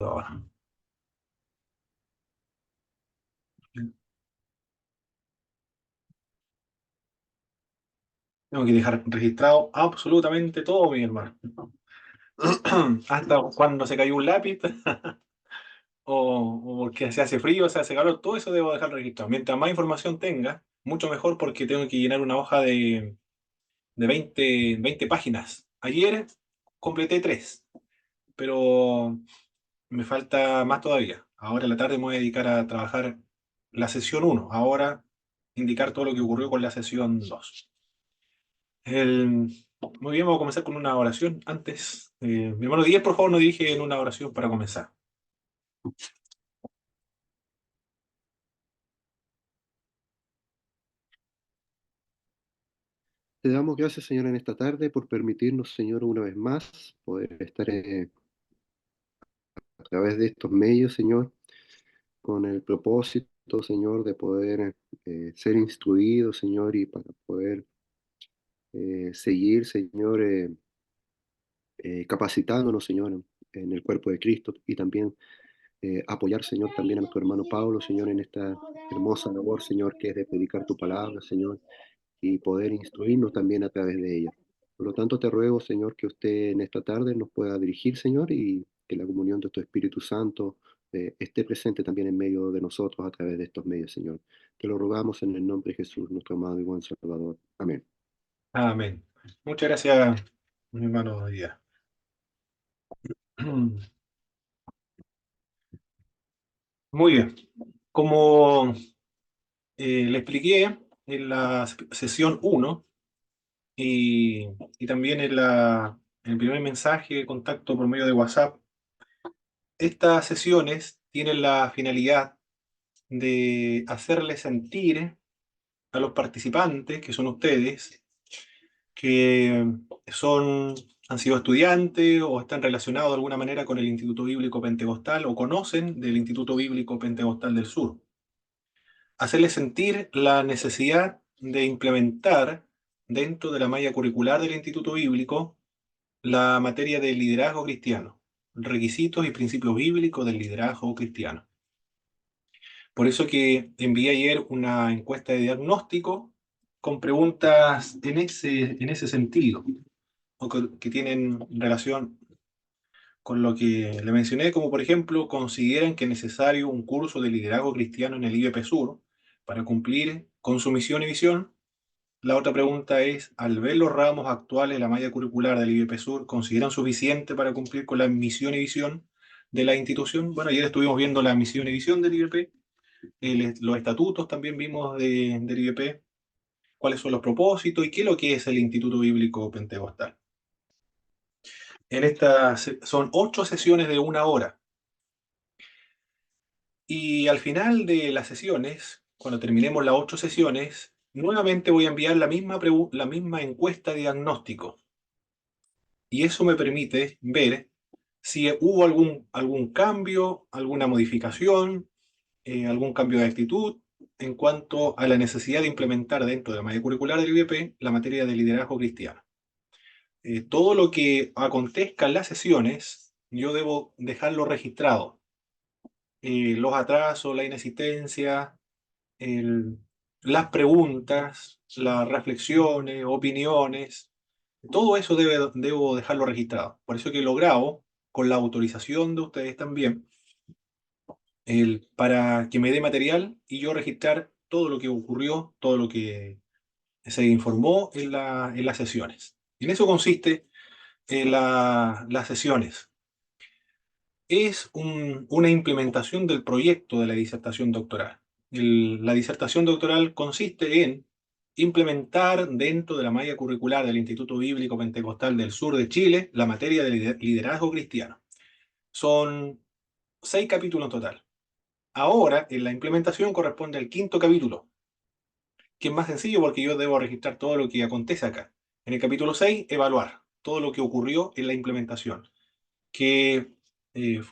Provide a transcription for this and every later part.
ahora. Tengo que dejar registrado absolutamente todo, mi hermano. Hasta cuando se cayó un lápiz, o porque se hace frío, se hace calor, todo eso debo dejar registrado. Mientras más información tenga, mucho mejor porque tengo que llenar una hoja de 20 páginas. Ayer completé 3, pero me falta más todavía. Ahora en la tarde me voy a dedicar a trabajar la sesión 1. Ahora indicar todo lo que ocurrió con la sesión 2. Muy bien, vamos a comenzar con una oración. Antes, mi hermano Díaz, por favor, nos dirige en una oración para comenzar. Te damos gracias, Señor, en esta tarde por permitirnos, Señor, una vez más poder estar a través de estos medios, Señor, con el propósito, Señor, de poder ser instruidos, Señor, y para poder seguir, Señor, capacitándonos, Señor, en el cuerpo de Cristo y también apoyar, Señor, también a nuestro hermano Pablo, Señor, en esta hermosa labor, Señor, que es de predicar tu palabra, Señor, y poder instruirnos también a través de ella. Por lo tanto, te ruego, Señor, que usted en esta tarde nos pueda dirigir, Señor, y que la comunión de tu Espíritu Santo esté presente también en medio de nosotros a través de estos medios, Señor. Te lo rogamos en el nombre de Jesús, nuestro amado y buen Salvador. Amén. Amén. Muchas gracias, mi hermano Díaz. Muy bien. Como le expliqué en la sesión 1 y, y también en el primer mensaje de contacto por medio de WhatsApp, estas sesiones tienen la finalidad de hacerle sentir a los participantes, que son ustedes, que son, han sido estudiantes o están relacionados de alguna manera con el Instituto Bíblico Pentecostal o conocen del Instituto Bíblico Pentecostal del Sur. Hacerles sentir la necesidad de implementar dentro de la malla curricular del Instituto Bíblico la materia del liderazgo cristiano, requisitos y principios bíblicos del liderazgo cristiano. Por eso que envié ayer una encuesta de diagnóstico con preguntas en ese sentido, o que tienen relación con lo que le mencioné, como por ejemplo, ¿consideran que es necesario un curso de liderazgo cristiano en el IBP Sur para cumplir con su misión y visión? La otra pregunta es, al ver los ramos actuales de la malla curricular del IBP Sur, ¿consideran suficiente para cumplir con la misión y visión de la institución? Bueno, ayer estuvimos viendo la misión y visión del IBP, los estatutos también vimos del IBP, cuáles son los propósitos y qué es lo que es el Instituto Bíblico Pentecostal. Son 8 sesiones de 1 hora. Y al final de las sesiones, cuando terminemos las 8 sesiones, nuevamente voy a enviar la misma encuesta de diagnóstico. Y eso me permite ver si hubo algún cambio, alguna modificación, algún cambio de actitud en cuanto a la necesidad de implementar dentro de la malla curricular del IBP la materia de liderazgo cristiano. Todo lo que acontezca en las sesiones, yo debo dejarlo registrado. Los atrasos, la inexistencia, el- las preguntas, las reflexiones, opiniones, todo eso debo dejarlo registrado. Por eso que lo grabo con la autorización de ustedes también, para que me dé material y yo registrar todo lo que ocurrió, todo lo que se informó en las sesiones. En eso consiste las sesiones. Es una implementación del proyecto de la disertación doctoral. La disertación doctoral consiste en implementar dentro de la malla curricular del Instituto Bíblico Pentecostal del Sur de Chile la materia de liderazgo cristiano. Son 6 capítulos en total. Ahora, en la implementación corresponde al 5.º capítulo, que es más sencillo porque yo debo registrar todo lo que acontece acá. En el capítulo 6, evaluar todo lo que ocurrió en la implementación, que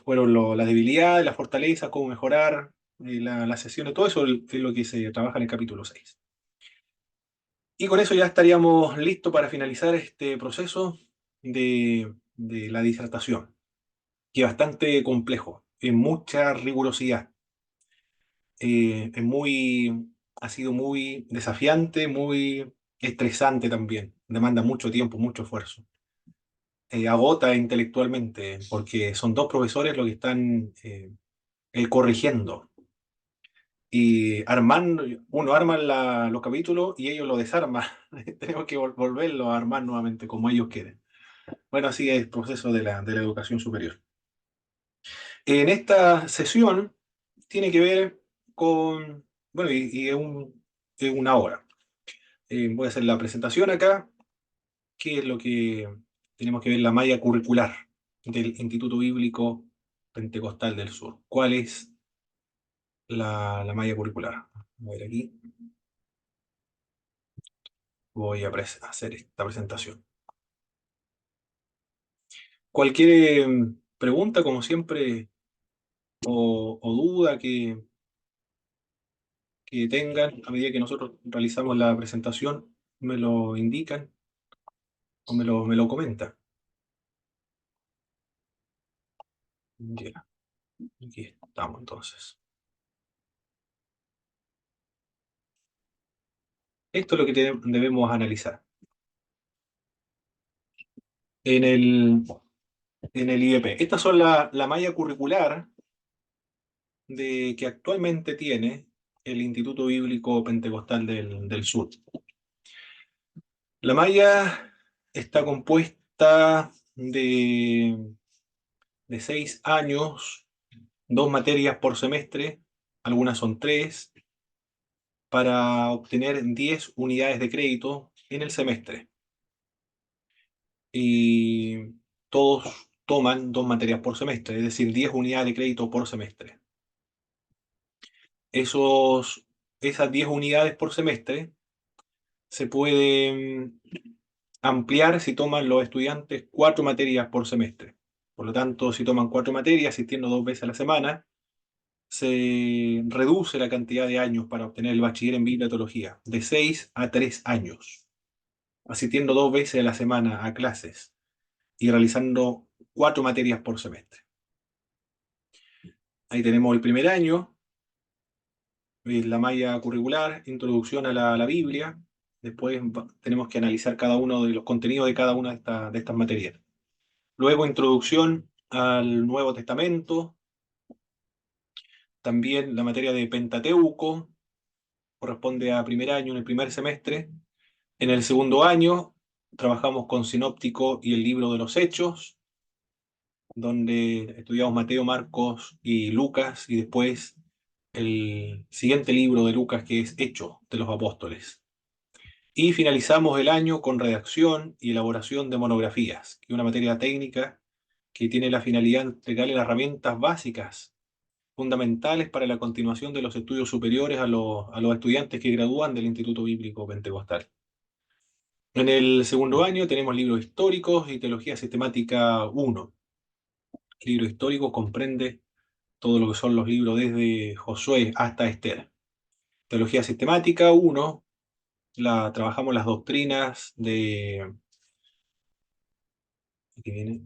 fueron las debilidades, las fortalezas, cómo mejorar las sesiones, todo eso es lo que se trabaja en el capítulo 6. Y con eso ya estaríamos listos para finalizar este proceso de la disertación. que es bastante complejo, es mucha rigurosidad, ha sido muy desafiante, muy estresante también, demanda mucho tiempo, mucho esfuerzo. Agota intelectualmente, porque son dos profesores los que están corrigiendo. Y armando, uno arma los capítulos y ellos lo desarman. Tenemos que volverlo a armar nuevamente como ellos quieren. Bueno, así es el proceso de la educación superior. En esta sesión tiene que ver con, bueno, y es una hora. Voy a hacer la presentación acá, que es lo que tenemos que ver, la malla curricular del Instituto Bíblico Pentecostal del Sur. ¿Cuál es la malla curricular? A ver aquí, voy a hacer esta presentación. Cualquier pregunta, como siempre, o duda que tengan a medida que nosotros realizamos la presentación, me lo indican o me lo comentan. Ya, aquí estamos entonces. Esto es lo que debemos analizar. En el, en el IEP. Estas son la malla curricular que actualmente tiene el Instituto Bíblico Pentecostal del Sur. La malla está compuesta de 6 años, 2 materias por semestre, algunas son 3, para obtener 10 unidades de crédito en el semestre. Y todos toman 2 materias por semestre, es decir, 10 unidades de crédito por semestre. Esas 10 unidades por semestre se pueden ampliar si toman los estudiantes 4 materias por semestre. Por lo tanto, si toman 4 materias, asistiendo 2 veces a la semana, se reduce la cantidad de años para obtener el bachiller en Biblia y Teología, de 6 a 3 años, asistiendo 2 veces a la semana a clases y realizando 4 materias por semestre. Ahí tenemos el primer año, la malla curricular, introducción a la Biblia. Después tenemos que analizar cada uno de los contenidos de cada una de estas materias. Luego, introducción al Nuevo Testamento. También la materia de Pentateuco corresponde a primer año, en el primer semestre. En el segundo año trabajamos con Sinóptico y el libro de los Hechos, donde estudiamos Mateo, Marcos y Lucas, y después el siguiente libro de Lucas, que es Hechos de los Apóstoles. Y finalizamos el año con redacción y elaboración de monografías, que es una materia técnica que tiene la finalidad de entregarle las herramientas básicas, fundamentales para la continuación de los estudios superiores a los estudiantes que gradúan del Instituto Bíblico Pentecostal. En el segundo año tenemos libros históricos y teología sistemática 1. El libro histórico comprende todo lo que son los libros desde Josué hasta Esther. Teología sistemática 1, trabajamos las doctrinas de... Aquí viene.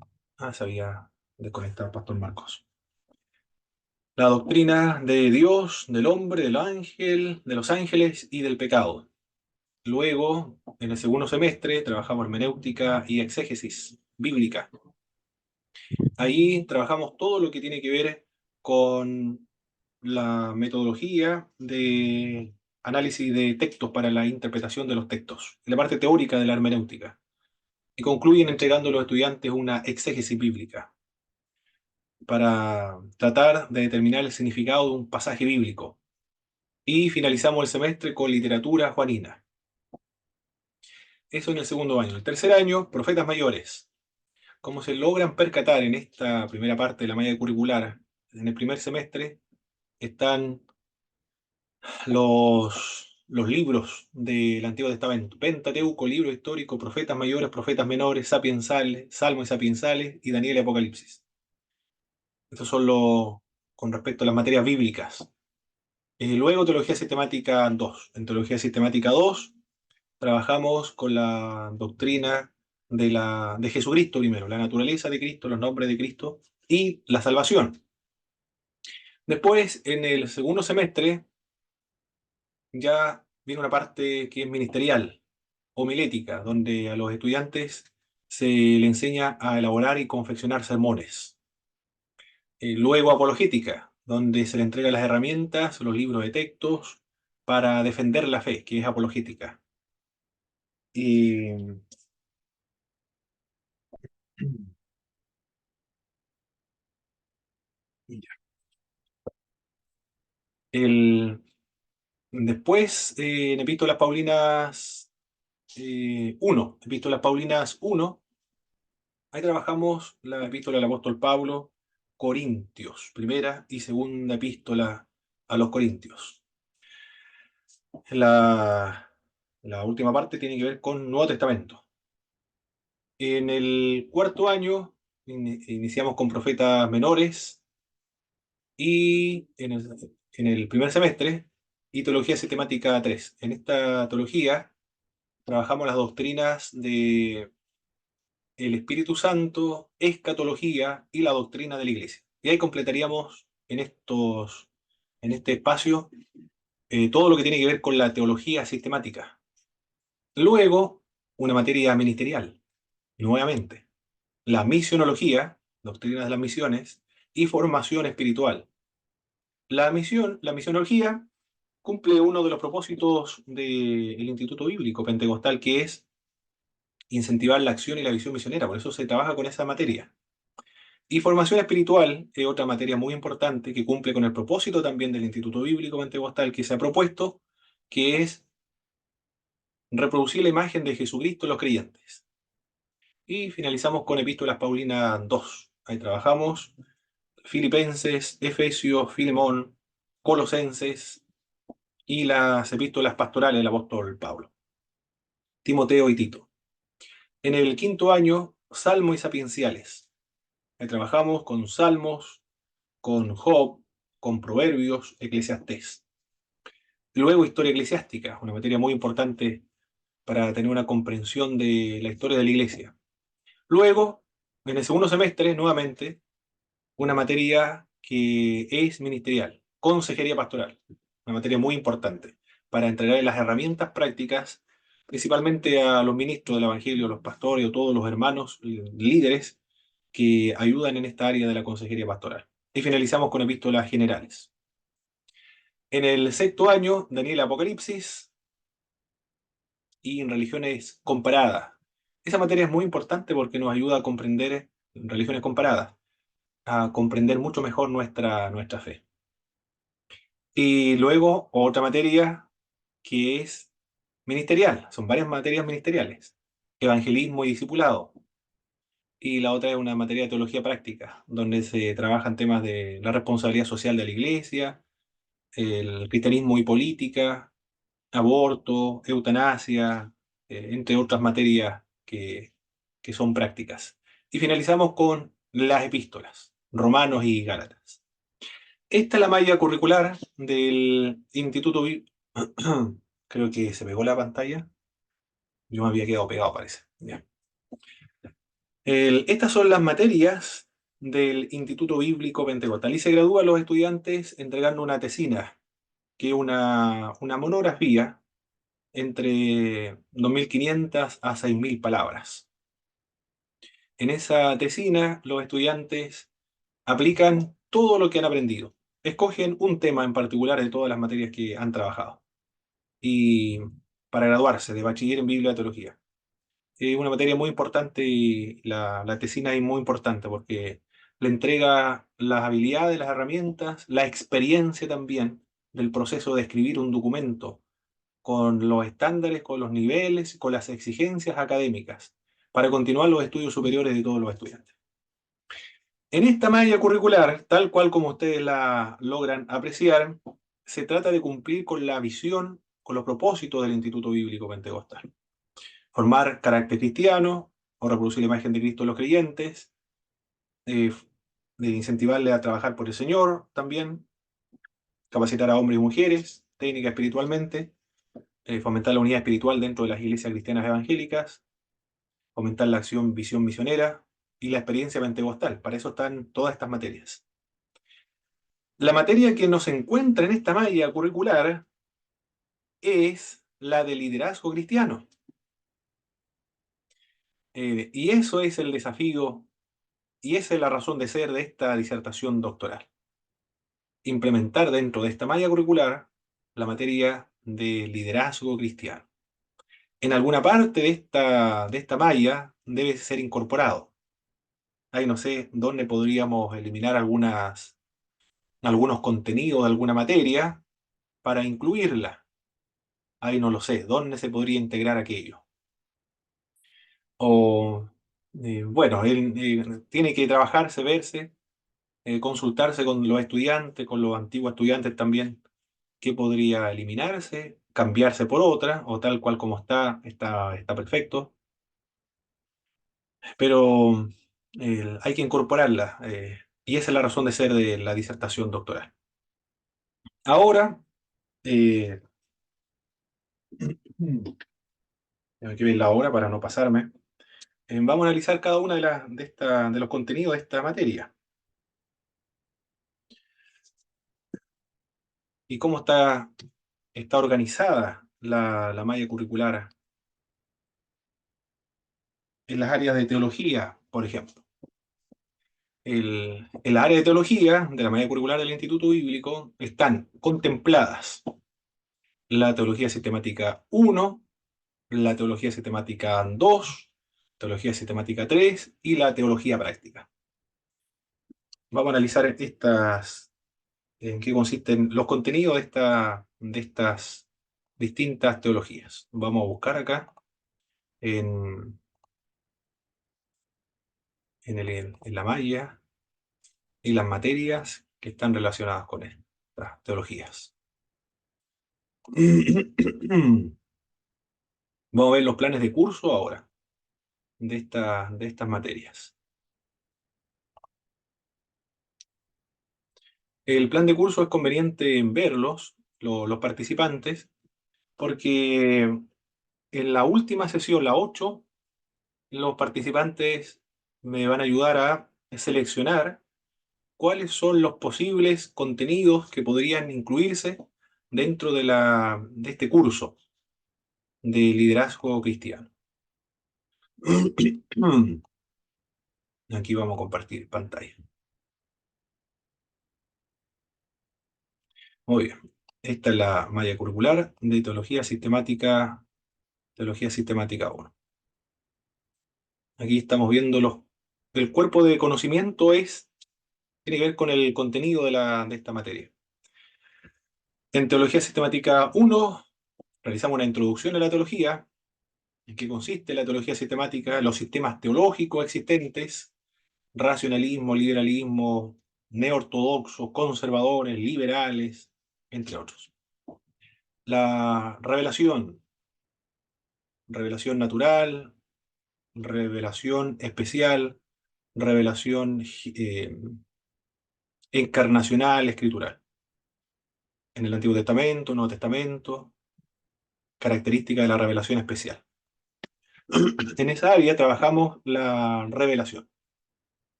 Se había desconectado el Pastor Marcos. La doctrina de Dios, del hombre, del ángel, de los ángeles y del pecado. Luego, en el segundo semestre, trabajamos hermenéutica y exégesis bíblica. Ahí trabajamos todo lo que tiene que ver con la metodología de análisis de textos para la interpretación de los textos, la parte teórica de la hermenéutica. Y concluyen entregando a los estudiantes una exégesis bíblica para tratar de determinar el significado de un pasaje bíblico. Y finalizamos el semestre con literatura juanina. Eso en el segundo año. El tercer año, profetas mayores. Como se logran percatar en esta primera parte de la malla curricular, en el primer semestre están los libros del Antiguo Testamento: Pentateuco, libro histórico, profetas mayores, profetas menores, sapiensales, salmos y sapiensales, y Daniel y Apocalipsis. Estos son con respecto a las materias bíblicas. Luego, Teología Sistemática 2. En Teología Sistemática 2 trabajamos con la doctrina de Jesucristo primero, la naturaleza de Cristo, los nombres de Cristo, y la salvación. Después, en el segundo semestre, ya viene una parte que es ministerial, homilética, donde a los estudiantes se le enseña a elaborar y confeccionar sermones. Luego apologética, donde se le entregan las herramientas, los libros de textos para defender la fe, que es apologética. Y ya. El, después, en Epístolas Paulinas 1, Epístolas Paulinas 1, ahí trabajamos la epístola del apóstol Pablo, Corintios, primera y segunda epístola a los Corintios. La, la última parte tiene que ver con Nuevo Testamento. En el cuarto año iniciamos con profetas menores y en el primer semestre y teología sistemática 3. En esta teología trabajamos las doctrinas de el Espíritu Santo, escatología y la doctrina de la Iglesia. Y ahí completaríamos en este espacio todo lo que tiene que ver con la teología sistemática. Luego, una materia ministerial, nuevamente, la misionología, doctrina de las misiones y formación espiritual. La misionología cumple uno de los propósitos del Instituto Bíblico Pentecostal, que es incentivar la acción y la visión misionera. Por eso se trabaja con esa materia. Y formación espiritual es otra materia muy importante que cumple con el propósito también del Instituto Bíblico Pentecostal que se ha propuesto, que es reproducir la imagen de Jesucristo en los creyentes. Y finalizamos con Epístolas Paulinas 2. Ahí trabajamos Filipenses, Efesios, Filemón, Colosenses y las epístolas pastorales del apóstol Pablo, Timoteo y Tito. En el quinto año, Salmos y sapienciales. Ahí trabajamos con Salmos, con Job, con Proverbios, Eclesiastés. Luego, historia eclesiástica, una materia muy importante para tener una comprensión de la historia de la iglesia. Luego, en el segundo semestre, nuevamente, una materia que es ministerial, consejería pastoral, una materia muy importante para entregar las herramientas prácticas, principalmente a los ministros del Evangelio, los pastores o todos los hermanos líderes que ayudan en esta área de la consejería pastoral. Y finalizamos con epístolas generales. En el sexto año, Daniel Apocalipsis y en religiones comparadas. Esa materia es muy importante porque nos ayuda a comprender religiones comparadas, a comprender mucho mejor nuestra fe. Y luego otra materia que es ministerial, son varias materias ministeriales, evangelismo y discipulado. Y la otra es una materia de teología práctica, donde se trabajan temas de la responsabilidad social de la iglesia, el cristianismo y política, aborto, eutanasia, entre otras materias que son prácticas. Y finalizamos con las epístolas, Romanos y Gálatas. Esta es la malla curricular del Instituto Creo que se pegó la pantalla. Yo me había quedado pegado, parece. Ya. Estas son las materias del Instituto Bíblico Pentecostal y se gradúan los estudiantes entregando una tesina, que es una monografía entre 2.500 a 6.000 palabras. En esa tesina, los estudiantes aplican todo lo que han aprendido. Escogen un tema en particular de todas las materias que han trabajado. Y para graduarse de bachiller en Biblia y Teología. Es una materia muy importante y la tesina es muy importante porque le entrega las habilidades, las herramientas, la experiencia también del proceso de escribir un documento con los estándares, con los niveles, con las exigencias académicas, para continuar los estudios superiores de todos los estudiantes. En esta malla curricular, tal cual como ustedes la logran apreciar, se trata de cumplir con la visión, con los propósitos del Instituto Bíblico Pentecostal. Formar carácter cristiano, o reproducir la imagen de Cristo en los creyentes, eh, de incentivarle a trabajar por el Señor también, capacitar a hombres y mujeres, técnica espiritualmente, fomentar la unidad espiritual dentro de las iglesias cristianas evangélicas, fomentar la acción, visión misionera, y la experiencia pentecostal. Para eso están todas estas materias. La materia que nos encuentra en esta malla curricular es la de liderazgo cristiano. Y eso es el desafío y esa es la razón de ser de esta disertación doctoral. Implementar dentro de esta malla curricular la materia de liderazgo cristiano. En alguna parte de esta malla debe ser incorporado. Ahí no sé dónde podríamos eliminar algunos contenidos de alguna materia para incluirla. Ahí no lo sé, dónde se podría integrar aquello. O, bueno, él tiene que trabajarse, verse, consultarse con los estudiantes, con los antiguos estudiantes también, qué podría eliminarse, cambiarse por otra, o tal cual como está perfecto. Pero hay que incorporarla, y esa es la razón de ser de la disertación doctoral. Ahora, eh, tengo que ver la hora para no pasarme. Vamos a analizar cada una de los contenidos de esta materia y cómo está organizada la malla curricular en las áreas de teología, por ejemplo. En la área de teología de la malla curricular del Instituto Bíblico están contempladas la teología sistemática 1, la teología sistemática 2, teología sistemática 3 y la teología práctica. Vamos a analizar en qué consisten los contenidos de estas distintas teologías. Vamos a buscar acá en, en la malla y las materias que están relacionadas con estas teologías. Vamos a ver los planes de curso ahora de estas materias. El plan de curso es conveniente en verlos, los participantes, porque en la última sesión, la 8, los participantes me van a ayudar a seleccionar cuáles son los posibles contenidos que podrían incluirse dentro de este curso de liderazgo cristiano. Aquí vamos a compartir pantalla. Muy bien. Esta es la malla curricular de Teología Sistemática 1. Aquí estamos viendo el cuerpo de conocimiento tiene que ver con el contenido de esta materia. En Teología Sistemática 1 realizamos una introducción a la teología, en qué consiste la teología sistemática, los sistemas teológicos existentes, racionalismo, liberalismo, neortodoxos, conservadores, liberales, entre otros. La revelación natural, revelación especial, revelación encarnacional, escritural. En el Antiguo Testamento, Nuevo Testamento, característica de la revelación especial. En esa área trabajamos la revelación.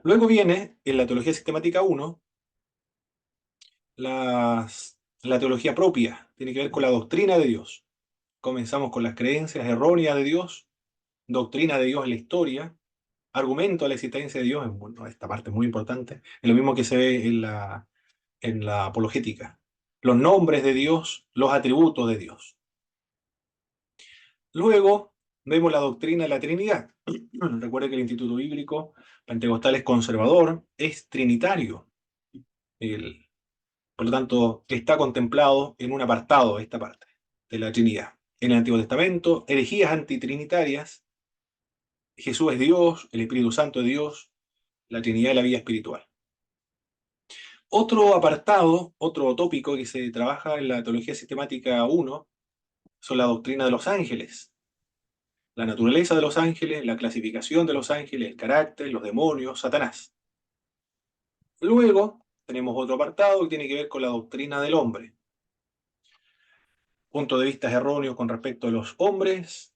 Luego viene, en la Teología Sistemática 1, la teología propia, tiene que ver con la doctrina de Dios. Comenzamos con las creencias erróneas de Dios, doctrina de Dios en la historia, argumento a la existencia de Dios, bueno, esta parte es muy importante, es lo mismo que se ve en la apologética. Los nombres de Dios, los atributos de Dios. Luego vemos la doctrina de la Trinidad. Recuerde que el Instituto Bíblico Pentecostal es conservador, es trinitario. Por lo tanto, está contemplado en un apartado esta parte de la Trinidad. En el Antiguo Testamento, herejías antitrinitarias, Jesús es Dios, el Espíritu Santo es Dios, la Trinidad y la vida espiritual. Otro apartado, otro tópico que se trabaja en la Teología Sistemática 1 son la doctrina de los ángeles, la naturaleza de los ángeles, la clasificación de los ángeles, el carácter, los demonios, Satanás. Luego tenemos otro apartado que tiene que ver con la doctrina del hombre. Puntos de vista erróneos con respecto a los hombres,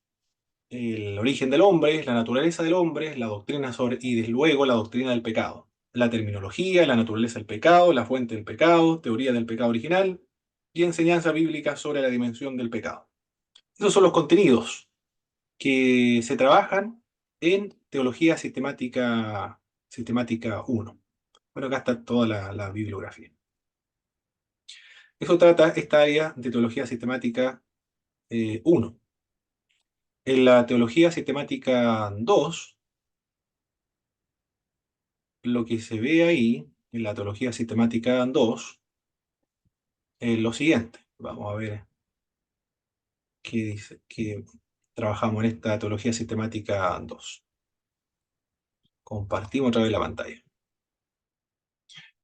el origen del hombre, la naturaleza del hombre, la doctrina sobre, y desde luego la doctrina del pecado. La terminología, la naturaleza del pecado, la fuente del pecado, teoría del pecado original y enseñanza bíblica sobre la dimensión del pecado. Esos son los contenidos que se trabajan en teología sistemática 1. Bueno, acá está toda la bibliografía. Eso trata esta área de teología sistemática 1. En la teología sistemática 2, lo que se ve ahí, en la teología sistemática 2, es lo siguiente. Vamos a ver qué dice, qué trabajamos en esta teología sistemática 2. Compartimos otra vez la pantalla.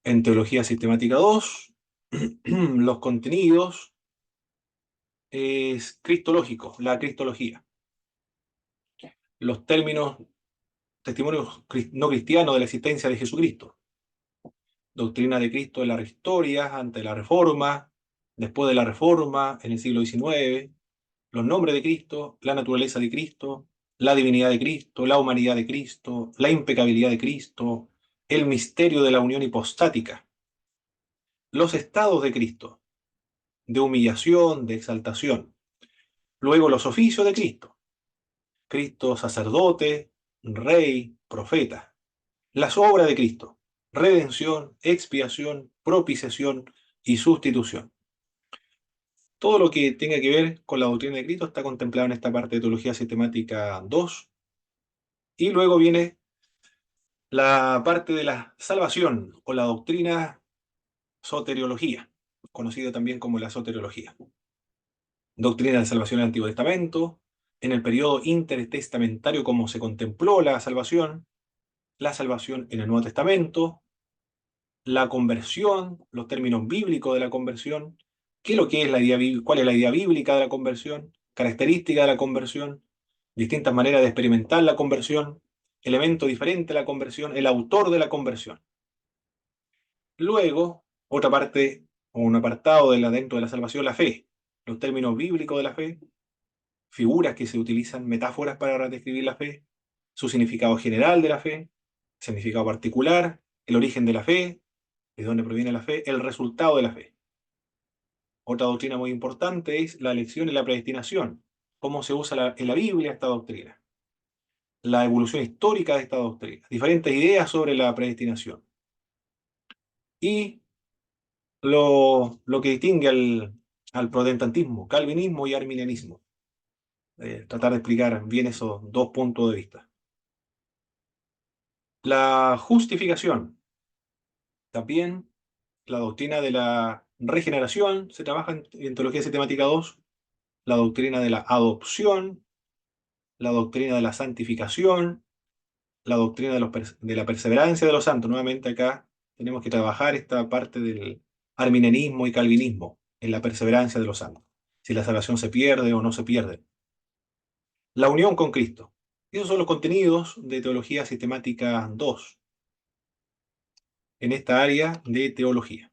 En teología sistemática 2, los contenidos es cristológico, la cristología. Los términos, testimonios no cristianos de la existencia de Jesucristo. Doctrina de Cristo en la historia, ante la Reforma, después de la Reforma, en el siglo XIX, los nombres de Cristo, la naturaleza de Cristo, la divinidad de Cristo, la humanidad de Cristo, la impecabilidad de Cristo, el misterio de la unión hipostática, los estados de Cristo, de humillación, de exaltación. Luego los oficios de Cristo, Cristo sacerdote, rey, profeta. Las obras de Cristo, redención, expiación, propiciación y sustitución. Todo lo que tenga que ver con la doctrina de Cristo está contemplado en esta parte de teología sistemática 2. Y luego viene la parte de la salvación o la doctrina soteriología, conocida también como la soteriología. Doctrina de salvación en el Antiguo Testamento, en el periodo intertestamentario cómo se contempló la salvación en el Nuevo Testamento, la conversión, los términos bíblicos de la conversión, qué es lo que es la idea, cuál es la idea bíblica de la conversión, característica de la conversión, distintas maneras de experimentar la conversión, elemento diferente de la conversión, el autor de la conversión. Luego, otra parte o un apartado dentro de la salvación, la fe, los términos bíblicos de la fe, figuras que se utilizan, metáforas para describir la fe, su significado general de la fe, significado particular, el origen de la fe, de dónde proviene la fe, el resultado de la fe. Otra doctrina muy importante es la elección y la predestinación, cómo se usa en la Biblia esta doctrina, la evolución histórica de esta doctrina, diferentes ideas sobre la predestinación y lo que distingue al protestantismo, calvinismo y arminianismo. Tratar de explicar bien esos dos puntos de vista. La justificación, también la doctrina de la regeneración, se trabaja en teología sistemática 2, la doctrina de la adopción, la doctrina de la santificación, la doctrina de la perseverancia de los santos. Nuevamente acá tenemos que trabajar esta parte del arminianismo y calvinismo en la perseverancia de los santos. Si la salvación se pierde o no se pierde. La unión con Cristo. Esos son los contenidos de Teología Sistemática 2 en esta área de teología.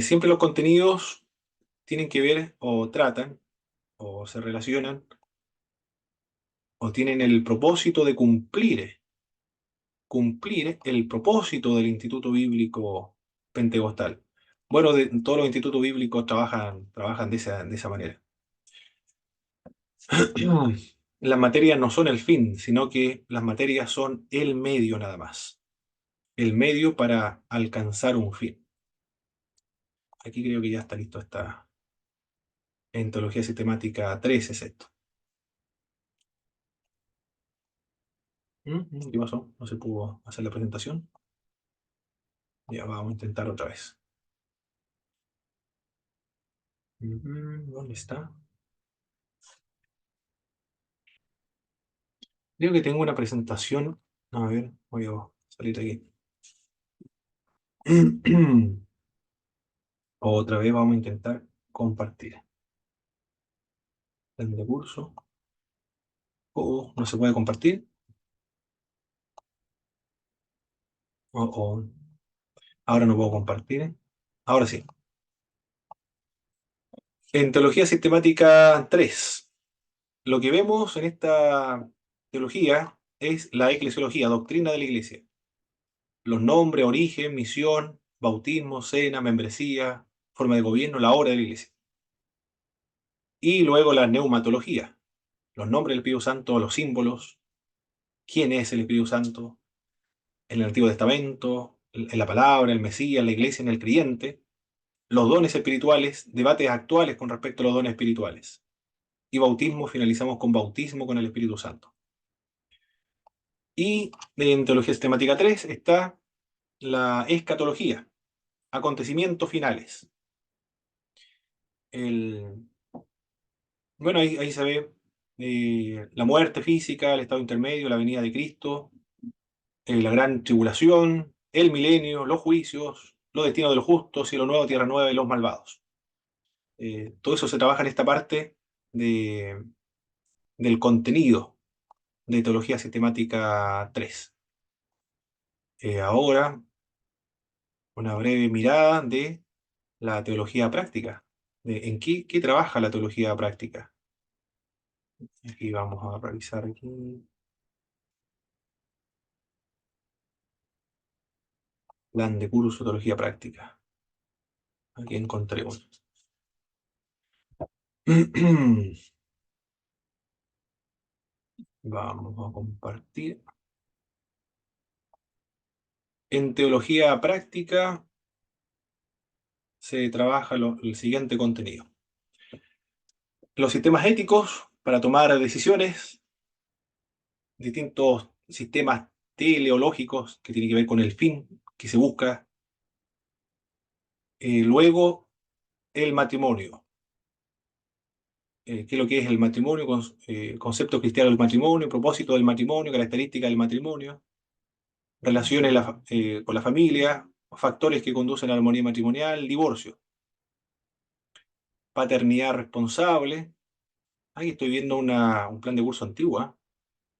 Siempre los contenidos tienen que ver o tratan o se relacionan o tienen el propósito de cumplir el propósito del Instituto Bíblico Pentecostal. Bueno, todos los institutos bíblicos trabajan de esa manera. Las materias no son el fin, sino que las materias son el medio nada más. El medio para alcanzar un fin. Aquí creo que ya está listo esta en teología sistemática 3 es esto. ¿Qué pasó? ¿No se pudo hacer la presentación? Ya vamos a intentar otra vez. ¿Dónde está? Creo que tengo una presentación. A ver, voy a salir de aquí. Otra vez vamos a intentar compartir. El de curso. No se puede compartir. Oh. Ahora no puedo compartir. Ahora sí. En teología sistemática 3. Lo que vemos en esta teología es la eclesiología, doctrina de la iglesia. Los nombres, origen, misión, bautismo, cena, membresía, forma de gobierno, la obra de la iglesia. Y luego la neumatología, los nombres del Espíritu Santo, los símbolos, quién es el Espíritu Santo en el Antiguo Testamento, en la palabra, el Mesías, en la iglesia, en el creyente, los dones espirituales, debates actuales con respecto a los dones espirituales. Y bautismo, finalizamos con bautismo con el Espíritu Santo. Y en Teología Sistemática 3 está la escatología, acontecimientos finales. El, bueno, ahí se ve la muerte física, el estado intermedio, la venida de Cristo, la gran tribulación, el milenio, los juicios, los destinos de los justos, cielo nuevo, tierra nueva y los malvados. Todo eso se trabaja en esta parte de, del contenido de Teología Sistemática 3. Ahora, una breve mirada de la teología práctica, de en qué trabaja la teología práctica. Aquí vamos a revisar aquí. Plan de curso teología práctica. Aquí encontré uno. Vamos a compartir. En teología práctica se trabaja el siguiente contenido. Los sistemas éticos para tomar decisiones, distintos sistemas teleológicos que tienen que ver con el fin que se busca. Luego, el matrimonio. ¿Qué es lo que es el matrimonio? Concepto cristiano del matrimonio, propósito del matrimonio, características del matrimonio, relaciones con la familia, factores que conducen a la armonía matrimonial, divorcio, paternidad responsable. Aquí estoy viendo un plan de curso antiguo.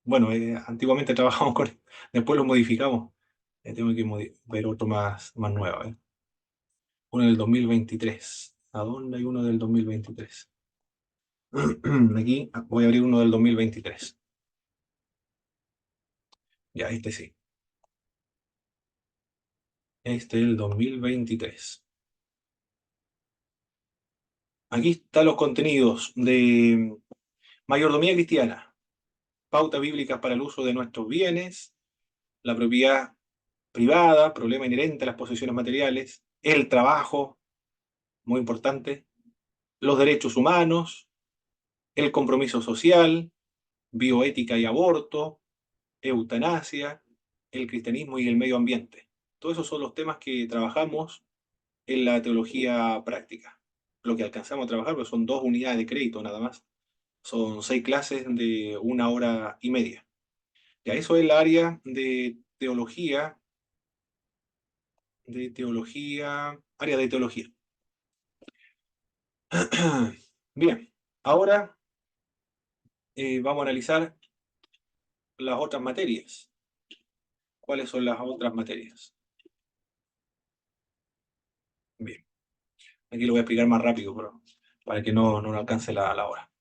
Bueno, antiguamente trabajamos con, después lo modificamos. Tengo que ver otro más nuevo. Uno del 2023. ¿A dónde hay uno del 2023? Aquí voy a abrir uno del 2023. Ya, este sí. Este es el 2023. Aquí están los contenidos de mayordomía cristiana, pautas bíblicas para el uso de nuestros bienes, la propiedad privada, problema inherente a las posesiones materiales, el trabajo, muy importante, los derechos humanos, el compromiso social, bioética y aborto, eutanasia, el cristianismo y el medio ambiente. Todos esos son los temas que trabajamos en la teología práctica. Lo que alcanzamos a trabajar, pues son 2 unidades de crédito nada más. Son 6 clases de 1 hora y media. Ya eso es el área área de teología. Bien, ahora vamos a analizar las otras materias. ¿Cuáles son las otras materias? Bien, aquí lo voy a explicar más rápido, pero para que no nos alcance la hora.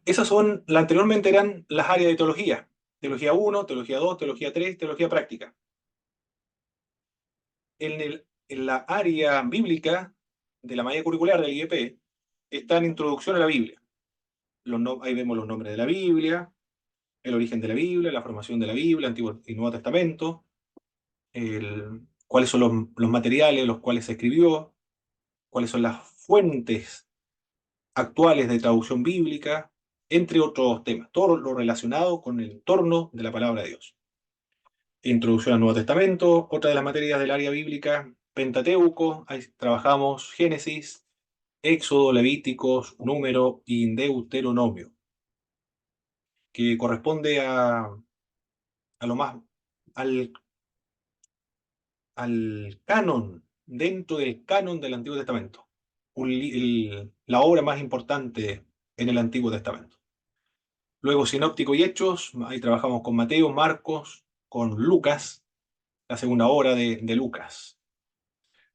Esas son, anteriormente eran las áreas de teología. Teología 1, teología 2, teología 3, teología práctica. En la área bíblica de la malla curricular del IEP está en Introducción a la Biblia. Ahí vemos los nombres de la Biblia, el origen de la Biblia, la formación de la Biblia, Antiguo y Nuevo Testamento, cuáles son los materiales los cuales se escribió, cuáles son las fuentes actuales de traducción bíblica, entre otros temas, todo lo relacionado con el entorno de la palabra de Dios. Introducción al Nuevo Testamento, otra de las materias del área bíblica, Pentateuco, ahí trabajamos Génesis, Éxodo, Levíticos, Número y Deuteronomio, que corresponde a lo más, al, al canon, dentro del canon del Antiguo Testamento, la obra más importante en el Antiguo Testamento. Luego Sinóptico y Hechos, ahí trabajamos con Mateo, Marcos, con Lucas, la segunda obra de Lucas.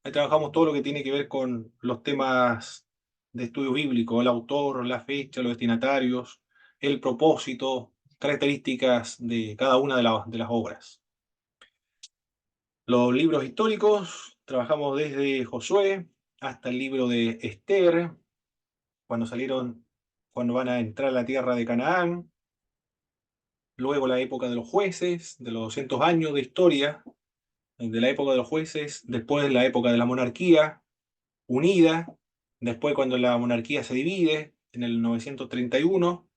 Ahí trabajamos todo lo que tiene que ver con los temas de estudio bíblico, el autor, la fecha, los destinatarios, el propósito, características de cada una de las obras. Los libros históricos, trabajamos desde Josué hasta el libro de Esther, cuando salieron, cuando van a entrar a la tierra de Canaán, luego la época de los jueces, de los 200 años de historia, de la época de los jueces, después la época de la monarquía unida, después cuando la monarquía se divide, en el 931,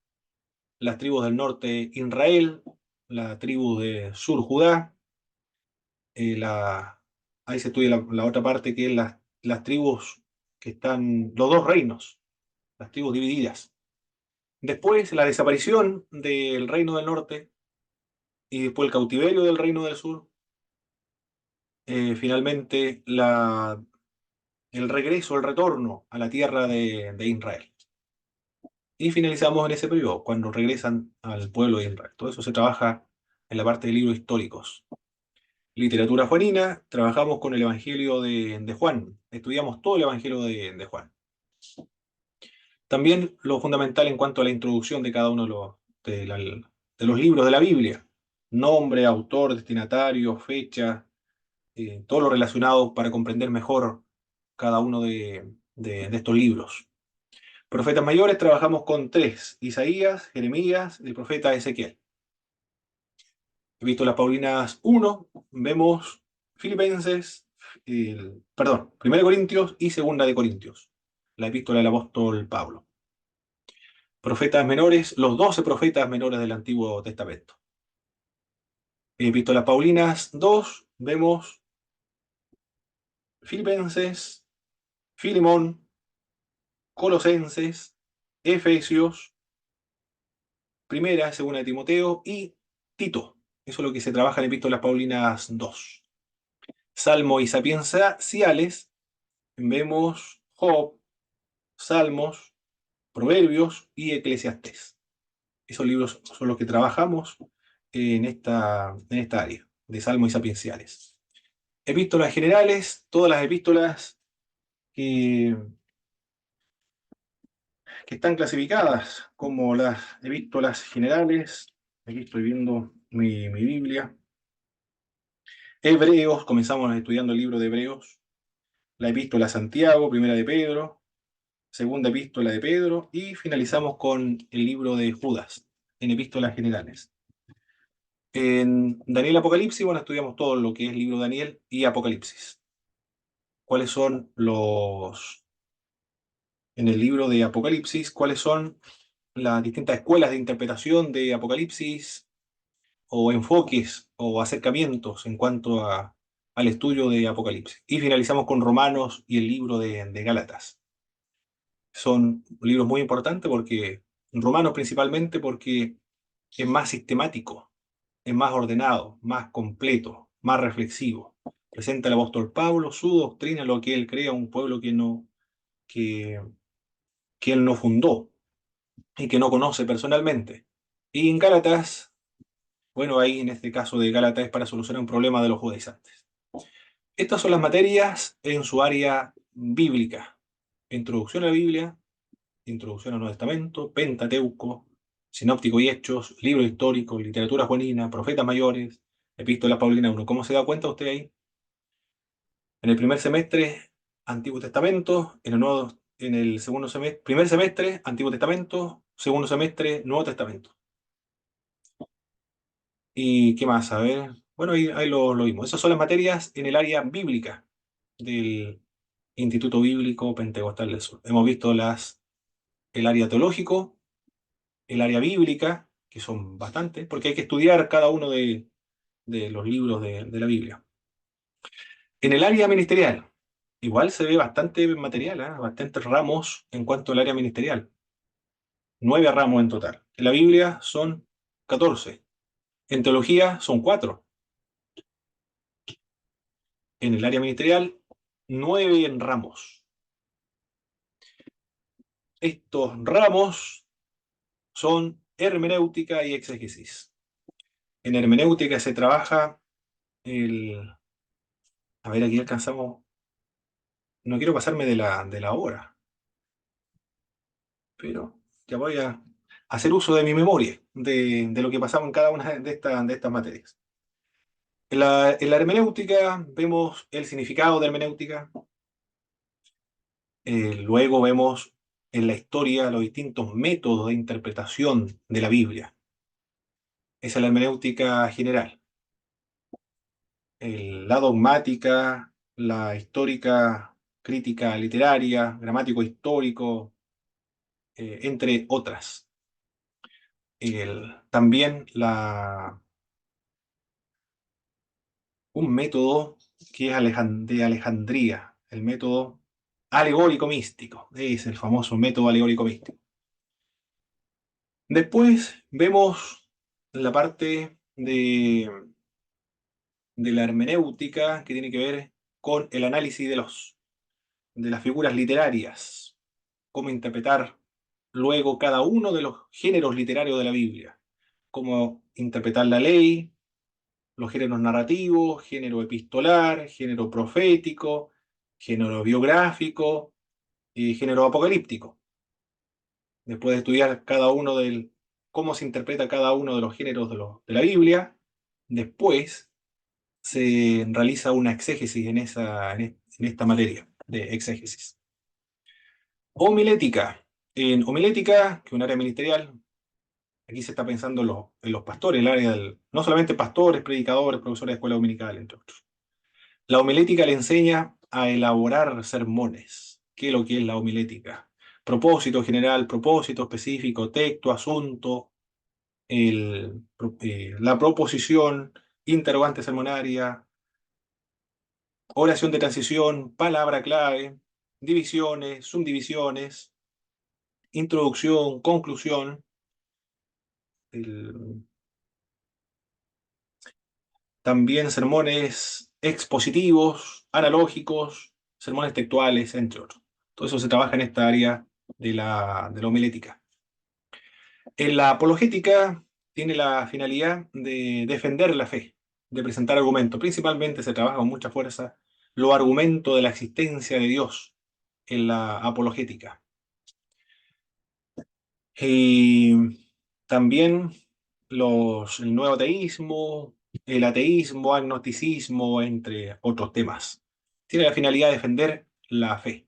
las tribus del norte Israel, la tribu de sur Judá, la, ahí se estudia la otra parte que es las tribus que están, los dos reinos, las tribus divididas. Después la desaparición del reino del norte y después el cautiverio del reino del sur. Finalmente el regreso, el retorno a la tierra de Israel. Y finalizamos en ese periodo, cuando regresan al pueblo de Israel. Todo eso se trabaja en la parte de libros históricos. Literatura juanina, trabajamos con el Evangelio de Juan, estudiamos todo el Evangelio de Juan. También lo fundamental en cuanto a la introducción de cada uno de los libros de la Biblia. Nombre, autor, destinatario, fecha, todo lo relacionado para comprender mejor cada uno de estos libros. Profetas mayores trabajamos con tres: Isaías, Jeremías y el profeta Ezequiel. Epístolas Paulinas 1, vemos Filipenses, perdón, 1 Corintios y 2 de Corintios, la epístola del apóstol Pablo. Profetas menores, los 12 profetas menores del Antiguo Testamento. Epístolas Paulinas 2, vemos Filipenses, Filemón, Colosenses, Efesios, primera, segunda de Timoteo y Tito. Eso es lo que se trabaja en Epístolas Paulinas 2. Salmo y sapienciales, vemos Job, Salmos, Proverbios y Eclesiastés. Esos libros son los que trabajamos en esta área de Salmos y sapienciales. Epístolas generales, todas las epístolas que, que están clasificadas como las epístolas generales. Aquí estoy viendo mi Biblia. Hebreos, comenzamos estudiando el libro de Hebreos. La epístola a Santiago, primera de Pedro, segunda epístola de Pedro, y finalizamos con el libro de Judas, en epístolas generales. En Daniel Apocalipsis, bueno, estudiamos todo lo que es el libro de Daniel y Apocalipsis. ¿Cuáles son en el libro de Apocalipsis, cuáles son las distintas escuelas de interpretación de Apocalipsis o enfoques o acercamientos en cuanto al estudio de Apocalipsis? Y finalizamos con Romanos y el libro de Gálatas. Son libros muy importantes porque, Romanos principalmente porque es más sistemático, es más ordenado, más completo, más reflexivo. Presenta al apóstol Pablo su doctrina, lo que él crea, un pueblo que, que él no fundó y que no conoce personalmente. Y en Gálatas, bueno, ahí en este caso de Gálatas es para solucionar un problema de los judaizantes. Estas son las materias en su área bíblica: introducción a la Biblia, introducción al Nuevo Testamento, Pentateuco, Sinóptico y Hechos, libro histórico, literatura juanina, profetas mayores, epístola Paulina 1. ¿Cómo se da cuenta usted ahí? En el primer semestre, Antiguo Testamento; en el segundo semestre, primer semestre, Antiguo Testamento; segundo semestre, Nuevo Testamento. ¿Y qué más? A ver, bueno, ahí lo vimos. Esas son las materias en el área bíblica del Instituto Bíblico Pentecostal del Sur. Hemos visto el área teológico, el área bíblica, que son bastantes, porque hay que estudiar cada uno de los libros de la Biblia. En el área ministerial, igual se ve bastante material, bastantes ramos en cuanto al área ministerial. 9 ramos en total. En la Biblia son 14. En teología son 4. En el área ministerial, 9 en ramos. Estos ramos son hermenéutica y exégesis. En hermenéutica se trabaja el... A ver, aquí alcanzamos... No quiero pasarme de la hora. pero ya voy a hacer uso de mi memoria, de lo que pasamos en cada una de estas materias. En la hermenéutica vemos el significado de hermenéutica, luego vemos en la historia los distintos métodos de interpretación de la Biblia. Esa es la hermenéutica general. La dogmática, la histórica, crítica literaria, gramático histórico, entre otras. También un método que es de Alejandría, el método alegórico místico, es el famoso método alegórico místico. Después vemos la parte de la hermenéutica que tiene que ver con el análisis de las figuras literarias, cómo interpretar luego cada uno de los géneros literarios de la Biblia, cómo interpretar la ley, los géneros narrativos, género epistolar, género profético, género biográfico y género apocalíptico. Después de estudiar cómo se interpreta cada uno de los géneros de la Biblia, después se realiza una exégesis en esta materia de exégesis. Homilética. En homilética, que es un área ministerial, aquí se está pensando en los pastores, el área no solamente pastores, predicadores, profesores de escuela dominical, entre otros. La homilética le enseña a elaborar sermones. ¿Qué es lo que es la homilética? Propósito general, propósito específico, texto, asunto, la proposición, interrogante sermonaria, oración de transición, palabra clave, divisiones, subdivisiones, introducción, conclusión, el- también sermones expositivos, analógicos, sermones textuales, entre otros. Todo eso se trabaja en esta área de la homilética. En la apologética tiene la finalidad de defender la fe, de presentar argumentos. Principalmente se trabaja con mucha fuerza los argumentos de la existencia de Dios en la apologética. Y también el nuevo ateísmo, el ateísmo, agnosticismo, entre otros temas. Tiene la finalidad de defender la fe.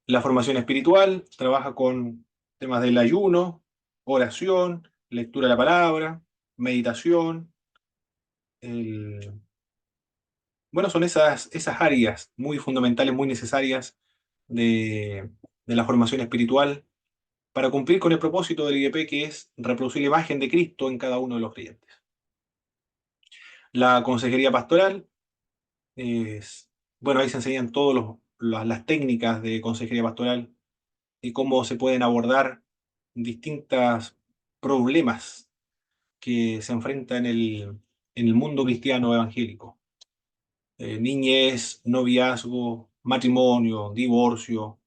La formación espiritual trabaja con temas del ayuno, oración, lectura de la palabra, meditación. el- Bueno, son esas áreas muy fundamentales, muy necesarias de, de la formación espiritual para cumplir con el propósito del IDP, que es reproducir la imagen de Cristo en cada uno de los creyentes. La consejería pastoral es, bueno, ahí se enseñan todas las técnicas de consejería pastoral y cómo se pueden abordar distintos problemas que se enfrentan en el mundo cristiano evangélico. Niñez, noviazgo, matrimonio, divorcio,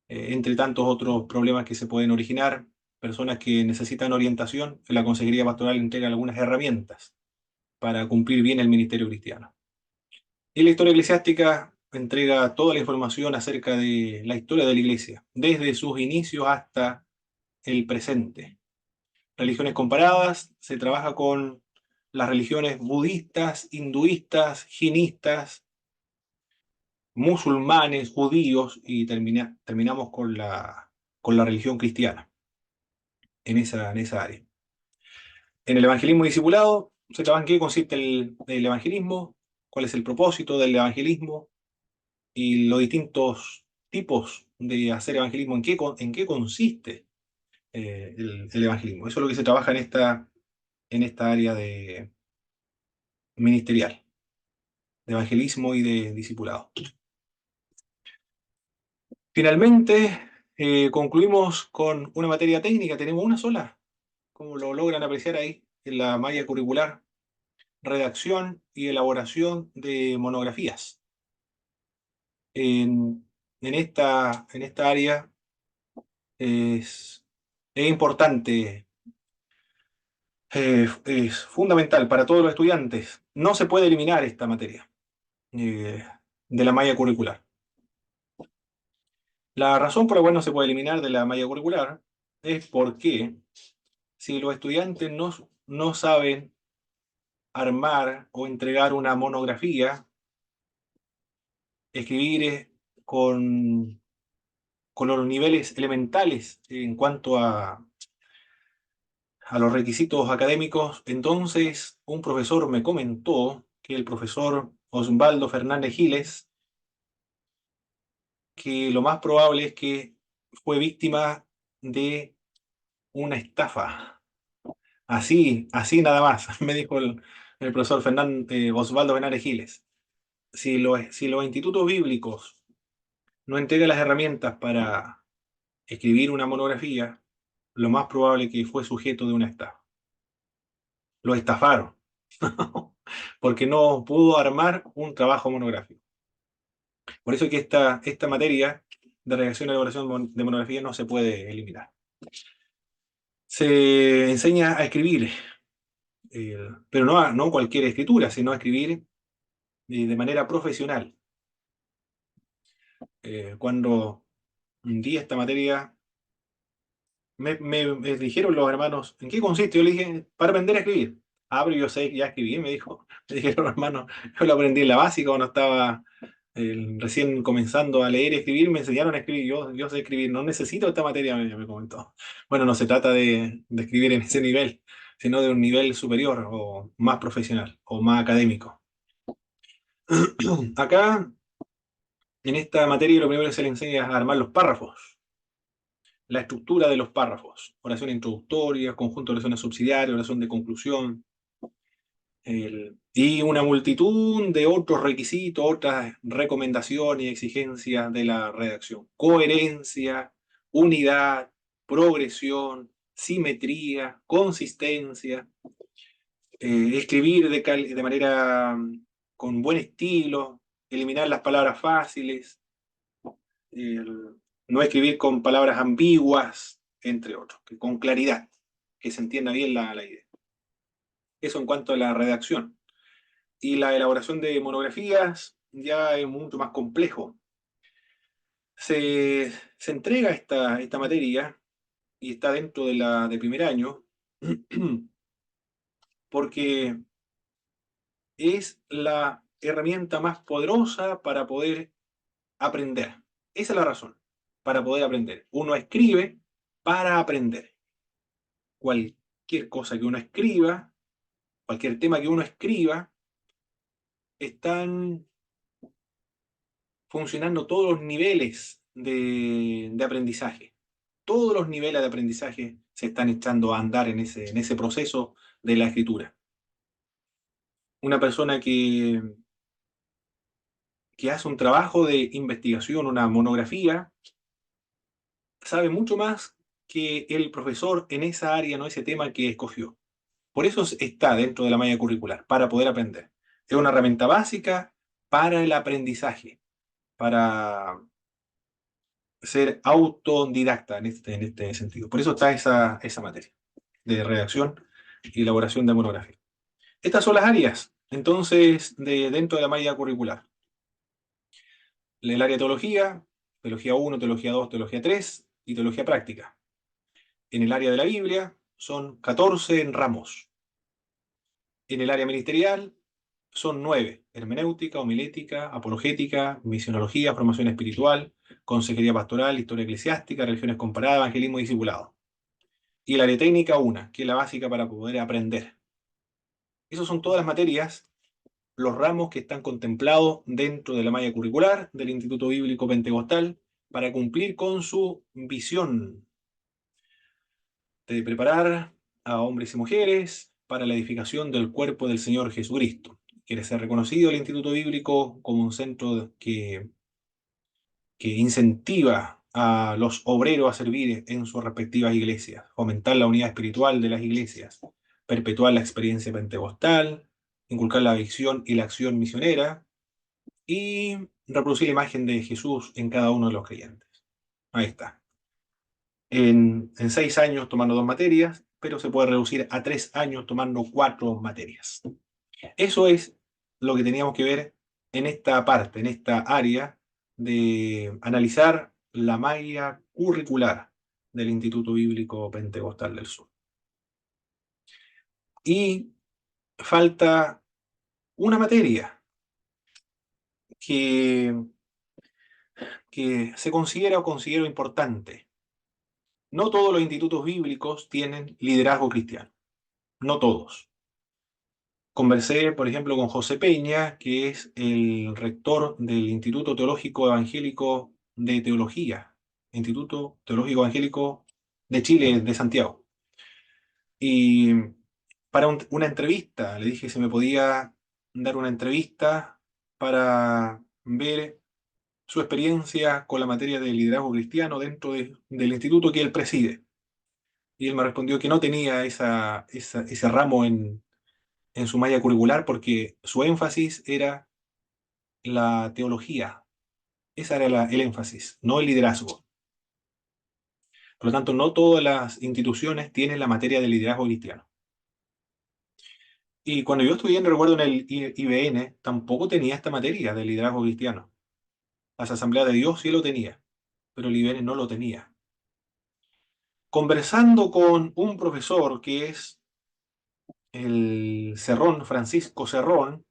entre tantos otros problemas que se pueden originar. Personas que necesitan orientación, la consejería pastoral entrega algunas herramientas para cumplir bien el ministerio cristiano. Y la historia eclesiástica entrega toda la información acerca de la historia de la iglesia, desde sus inicios hasta el presente. Religiones comparadas, se trabaja con las religiones budistas, hinduistas, jinistas, musulmanes, judíos y terminamos con la religión cristiana en esa área. En el evangelismo discipulado se trabaja en qué consiste el evangelismo, cuál es el propósito del evangelismo y los distintos tipos de hacer evangelismo, en qué consiste el evangelismo. Eso es lo que se trabaja en esta área ministerial, de evangelismo y de discipulado. Finalmente, concluimos con una materia técnica. Tenemos una sola, como lo logran apreciar ahí en la malla curricular: redacción y elaboración de monografías. En, en esta área es importante, es fundamental para todos los estudiantes. No se puede eliminar esta materia de la malla curricular. La razón por la cual no se puede eliminar de la malla curricular es porque si los estudiantes no saben armar o entregar una monografía, escribir con los niveles elementales en cuanto a los requisitos académicos, entonces un profesor me comentó que el profesor Osvaldo Fernández Giles, que lo más probable es que fue víctima de una estafa. Así nada más, me dijo el profesor Osvaldo Fernández Giles. Si los institutos bíblicos no entregan las herramientas para escribir una monografía, lo más probable es que fue sujeto de una estafa. Lo estafaron, porque no pudo armar un trabajo monográfico. Por eso es que esta materia de redacción y elaboración de monografía no se puede eliminar. Se enseña a escribir, pero no cualquier escritura, sino a escribir de manera profesional. Cuando di esta materia, me dijeron los hermanos, ¿en qué consiste? Yo le dije, para aprender a escribir. Ah, pero yo sé ya escribir, me dijo. Me dijeron, hermano, yo lo aprendí en la básica cuando estaba recién comenzando a leer y escribir, me enseñaron a escribir, yo sé escribir, no necesito esta materia, me comentó. Bueno, no se trata de escribir en ese nivel, sino de un nivel superior o más profesional o más académico. Acá, en esta materia, lo primero que se le enseña es a armar los párrafos, la estructura de los párrafos, oración introductoria, conjunto de oraciones subsidiarias, oración de conclusión, y una multitud de otros requisitos, otras recomendaciones y exigencias de la redacción. Coherencia, unidad, progresión, simetría, consistencia, escribir de manera con buen estilo, eliminar las palabras fáciles, no escribir con palabras ambiguas, entre otros, con claridad, que se entienda bien la idea. Eso en cuanto a la redacción. Y la elaboración de monografías ya es mucho más complejo. Se entrega esta materia y está dentro de primer año porque es la herramienta más poderosa para poder aprender. Esa es la razón, para poder aprender. Uno escribe para aprender. Cualquier cosa que uno escriba, cualquier tema que uno escriba, están funcionando todos los niveles de aprendizaje. Todos los niveles de aprendizaje se están echando a andar en ese proceso de la escritura. Una persona que hace un trabajo de investigación, una monografía, sabe mucho más que el profesor en esa área, no ese tema que escogió. Por eso está dentro de la malla curricular, para poder aprender. Es una herramienta básica para el aprendizaje, para ser autodidacta en este sentido. Por eso está esa materia de redacción y elaboración de monografía. Estas son las áreas, entonces, dentro de la malla curricular. El área de teología, teología 1, teología 2, teología 3 y teología práctica. En el área de la Biblia son 14 ramos. En el área ministerial son 9: hermenéutica, homilética, apologética, misionología, formación espiritual, consejería pastoral, historia eclesiástica, religiones comparadas, evangelismo y discipulado. Y el área técnica, una, que es la básica para poder aprender. Esas son todas las materias, los ramos que están contemplados dentro de la malla curricular del Instituto Bíblico Pentecostal para cumplir con su visión de preparar a hombres y mujeres para la edificación del cuerpo del Señor Jesucristo. Quiere ser reconocido el Instituto Bíblico como un centro que incentiva a los obreros a servir en sus respectivas iglesias, fomentar la unidad espiritual de las iglesias, perpetuar la experiencia pentecostal, inculcar la visión y la acción misionera y reproducir la imagen de Jesús en cada uno de los creyentes. Ahí está. En 6 años tomando 2 materias, pero se puede reducir a 3 años tomando 4 materias. Eso es lo que teníamos que ver en esta parte, en esta área de analizar la malla curricular del Instituto Bíblico Pentecostal del Sur. Y falta una materia que, que se considera o considero importante. No todos los institutos bíblicos tienen liderazgo cristiano, no todos. Conversé, por ejemplo, con José Peña, que es el rector del Instituto Teológico Evangélico de Teología, Instituto Teológico Evangélico de Chile, de Santiago. Y para una entrevista, le dije si me podía dar una entrevista para ver su experiencia con la materia de liderazgo cristiano dentro del instituto que él preside. Y él me respondió que no tenía ese ramo en su malla curricular porque su énfasis era la teología. Ese era el énfasis, no el liderazgo. Por lo tanto, no todas las instituciones tienen la materia de liderazgo cristiano. Y cuando yo estudié, recuerdo en el IBN, tampoco tenía esta materia de liderazgo cristiano. Las asambleas de Dios sí lo tenía, pero el IBN no lo tenía. Conversando con un profesor que es el Cerrón, Francisco Cerrón,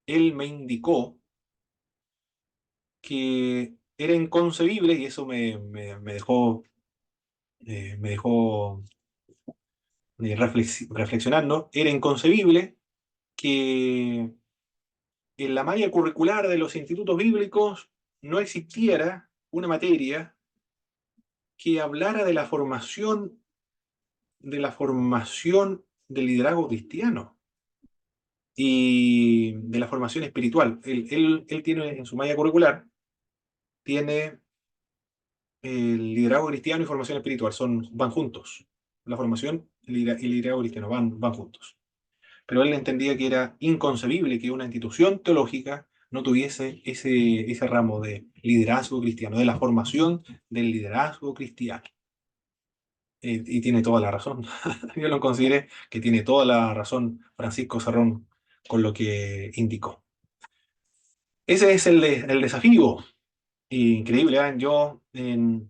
él me indicó que era inconcebible, y eso me dejó reflexionando, era inconcebible que en la malla curricular de los institutos bíblicos no existiera una materia que hablara de la formación del liderazgo cristiano y de la formación espiritual. Él tiene en su malla curricular, tiene el liderazgo cristiano y formación espiritual, van juntos. La formación y el liderazgo cristiano van juntos. Pero él entendía que era inconcebible que una institución teológica no tuviese ese ramo de liderazgo cristiano, de la formación del liderazgo cristiano. Y tiene toda la razón. Yo lo consideré que tiene toda la razón Francisco Cerrón con lo que indicó. Ese es el desafío. Increíble, ¿eh? Yo eh,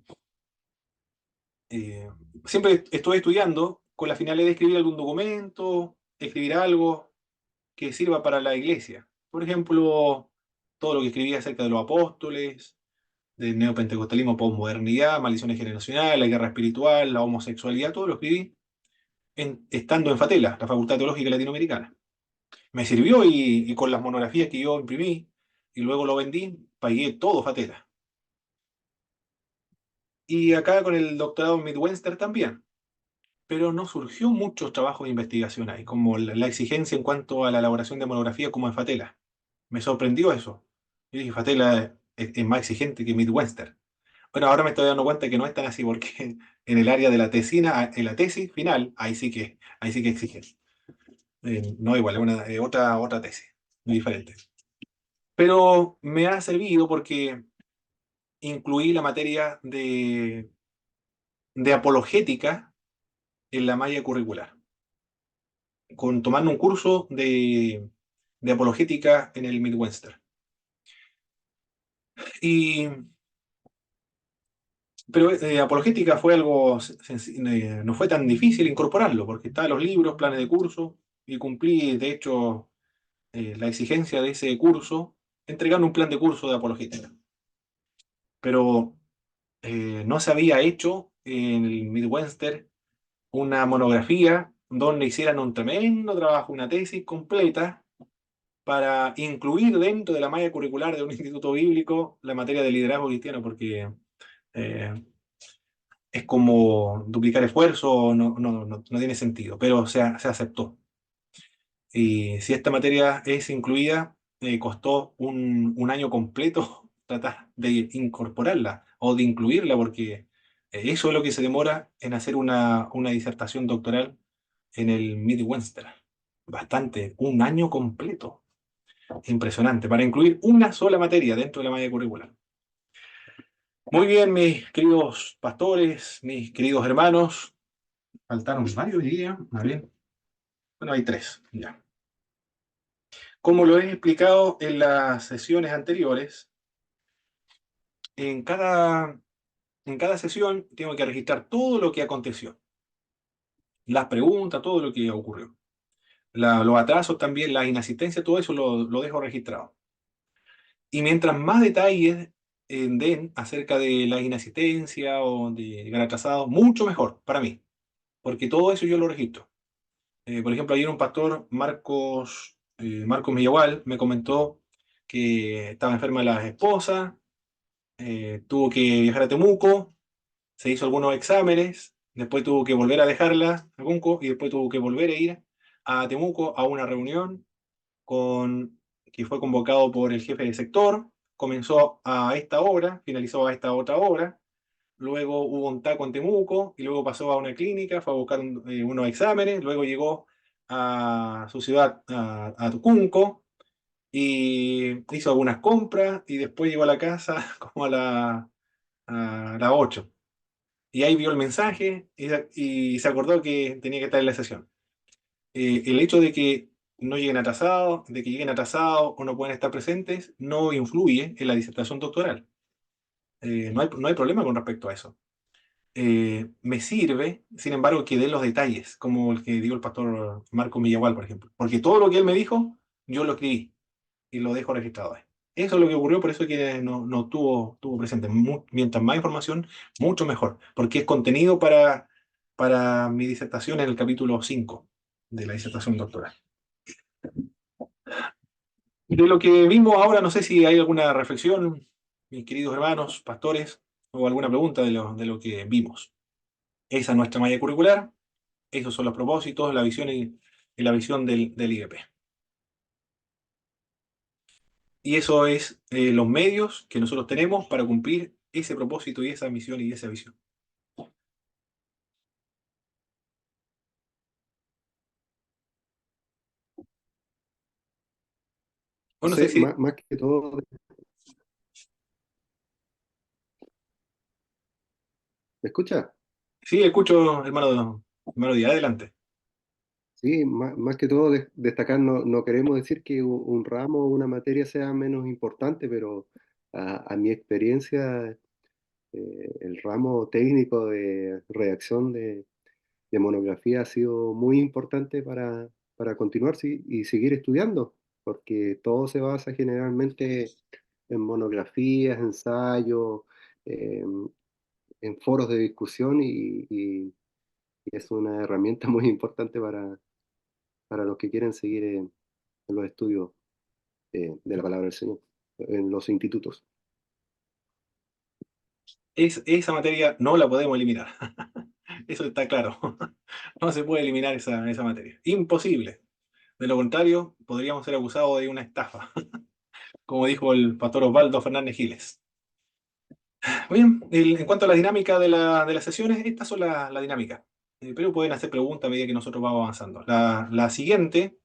siempre estoy estudiando con la finalidad de escribir algún documento, escribir algo que sirva para la iglesia. Por ejemplo, todo lo que escribí acerca de los apóstoles, del neopentecostalismo, posmodernidad, maldiciones generacionales, la guerra espiritual, la homosexualidad, todo lo escribí estando en FATELA, la Facultad Teológica Latinoamericana. Me sirvió y con las monografías que yo imprimí y luego lo vendí, pagué todo FATELA. Y acá con el doctorado en Midwestern también. Pero no surgió mucho trabajo de investigación ahí, como la exigencia en cuanto a la elaboración de monografía como en FATELA. Me sorprendió eso. Yo dije, FATELA es más exigente que Midwestern. Bueno, ahora me estoy dando cuenta que no es tan así, porque en el área de la tesina, en la tesis final, ahí sí que exigen. No igual, es otra tesis, muy diferente. Pero me ha servido porque incluí la materia de apologética en la malla curricular, tomando un curso de apologética en el Midwestern. Y, pero apologética fue algo, no fue tan difícil incorporarlo, porque estaban los libros, planes de curso, y cumplí, de hecho, la exigencia de ese curso, entregando un plan de curso de apologética. Pero no se había hecho en el Midwestern una monografía donde hicieran un tremendo trabajo, una tesis completa para incluir dentro de la malla curricular de un instituto bíblico la materia de liderazgo cristiano, porque eh, es como duplicar esfuerzo, no tiene sentido, pero se aceptó. Y si esta materia es incluida, costó un año completo tratar de incorporarla o de incluirla, porque eso es lo que se demora en hacer una disertación doctoral en el Midwestern. Bastante, un año completo. Impresionante, para incluir una sola materia dentro de la malla curricular. Muy bien, mis queridos pastores, mis queridos hermanos. Faltaron varios días. A ver. Bueno, hay tres, ya. Como lo he explicado en las sesiones anteriores, en cada en cada sesión tengo que registrar todo lo que aconteció, las preguntas, todo lo que ocurrió. Los atrasos también, la inasistencia, todo eso lo dejo registrado. Y mientras más detalles den acerca de la inasistencia o de llegar atrasado, mucho mejor para mí, porque todo eso yo lo registro. Por ejemplo, ayer un pastor, Marcos Millagual, me comentó que estaba enferma la esposa, tuvo que viajar a Temuco, se hizo algunos exámenes, después tuvo que volver a dejarla a Temuco y después tuvo que volver a ir a Temuco a una reunión que fue convocado por el jefe de sector. Comenzó a esta hora, finalizó a esta otra hora, luego hubo un taco en Temuco y luego pasó a una clínica, fue a buscar unos exámenes, luego llegó a su ciudad, a Tucumco, y hizo algunas compras y después llegó a la casa como a las 8. Y ahí vio el mensaje y se acordó que tenía que estar en la sesión. El hecho de que no lleguen atrasados, de que lleguen atrasados o no pueden estar presentes, no influye en la disertación doctoral. No hay problema con respecto a eso. Me sirve, sin embargo, que dé los detalles, como el que dio el pastor Marco Millagual, por ejemplo. Porque todo lo que él me dijo, yo lo escribí y lo dejo registrado ahí. Eso es lo que ocurrió, por eso es que no tuvo presente. Mientras más información, mucho mejor, porque es contenido para mi disertación en el capítulo 5 de la disertación doctoral. De lo que vimos ahora, no sé si hay alguna reflexión, mis queridos hermanos, pastores, o alguna pregunta de lo que vimos. Esa es nuestra malla curricular, esos son los propósitos, la visión y la visión del IDP. Y eso es los medios que nosotros tenemos para cumplir ese propósito y esa misión y esa visión. Bueno, no sé Entonces, si... más que todo, ¿me escucha? Sí, escucho, hermano Díaz, adelante. Sí, más que todo destacar, no queremos decir que un ramo o una materia sea menos importante, pero a mi experiencia, el ramo técnico de redacción de monografía ha sido muy importante para continuar y seguir estudiando, porque todo se basa generalmente en monografías, ensayos, en foros de discusión y es una herramienta muy importante para los que quieren seguir en los estudios de la palabra del Señor, en los institutos. Esa materia no la podemos eliminar. Eso está claro. No se puede eliminar esa materia. Imposible. De lo contrario, podríamos ser acusados de una estafa, como dijo el pastor Osvaldo Fernández Giles. Bien, en cuanto a la dinámica de las sesiones, estas son la dinámica. Pero pueden hacer preguntas a medida que nosotros vamos avanzando. La siguiente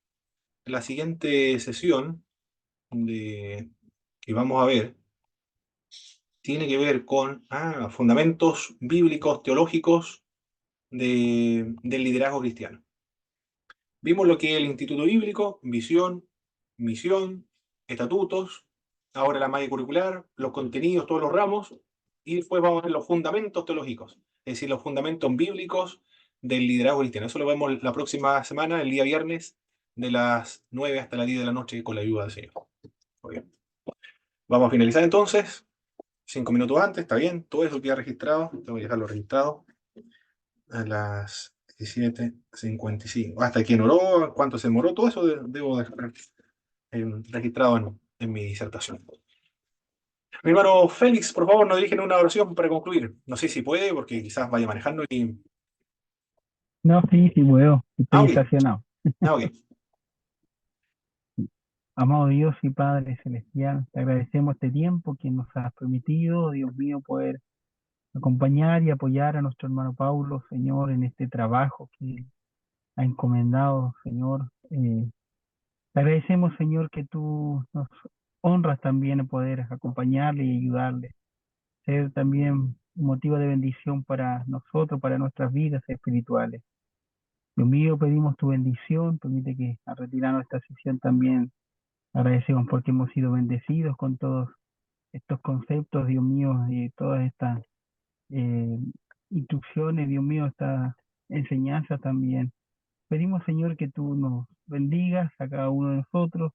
sesión que vamos a ver tiene que ver con fundamentos bíblicos, teológicos del liderazgo cristiano. Vimos lo que es el Instituto Bíblico, visión, misión, estatutos, ahora la malla curricular, los contenidos, todos los ramos, y después vamos a ver los fundamentos teológicos, es decir, los fundamentos bíblicos del liderazgo cristiano. Eso lo vemos la próxima semana, el día viernes, de las 9 hasta las 10 de la noche, con la ayuda del Señor. Muy bien. Vamos a finalizar entonces, 5 minutos antes, está bien, todo eso queda registrado, tengo que dejarlo registrado a las 17:55. Hasta quién oró, cuánto se demoró, todo eso debo dejar registrado en mi disertación. Mi hermano Félix, por favor, nos dirigen una oración para concluir. No sé si puede, porque quizás vaya manejando y... No, sí, sí puedo. Ah, Estoy ok. estacionado. Ah, ok. Amado Dios y Padre Celestial, te agradecemos este tiempo que nos has permitido, Dios mío, poder acompañar y apoyar a nuestro hermano Paulo, Señor, en este trabajo que ha encomendado, Señor. Te agradecemos, Señor, que tú nos honras también en poder acompañarle y ayudarle, ser también un motivo de bendición para nosotros, para nuestras vidas espirituales. Dios mío, pedimos tu bendición, permite que al retirar nuestra sesión también agradecemos porque hemos sido bendecidos con todos estos conceptos, Dios mío, y todas estas eh, instrucciones, Dios mío, esta enseñanza también. Pedimos, Señor, que tú nos bendigas a cada uno de nosotros.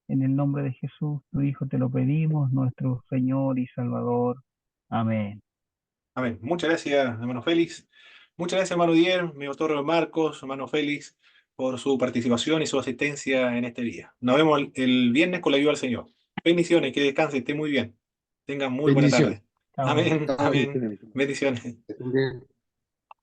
En el nombre de Jesús, tu Hijo, te lo pedimos, nuestro Señor y Salvador. Amén. Amén. Muchas gracias, hermano Félix. Muchas gracias, hermano Dier, mi doctor Marcos, hermano Félix, por su participación y su asistencia en este día. Nos vemos el viernes con la ayuda del Señor. Bendiciones, que descanse, esté muy bien. Tengan muy buena Bendiciones. tarde. Chao. Amén, Chao, amén. bendiciones. Bendiciones. Que estén bien.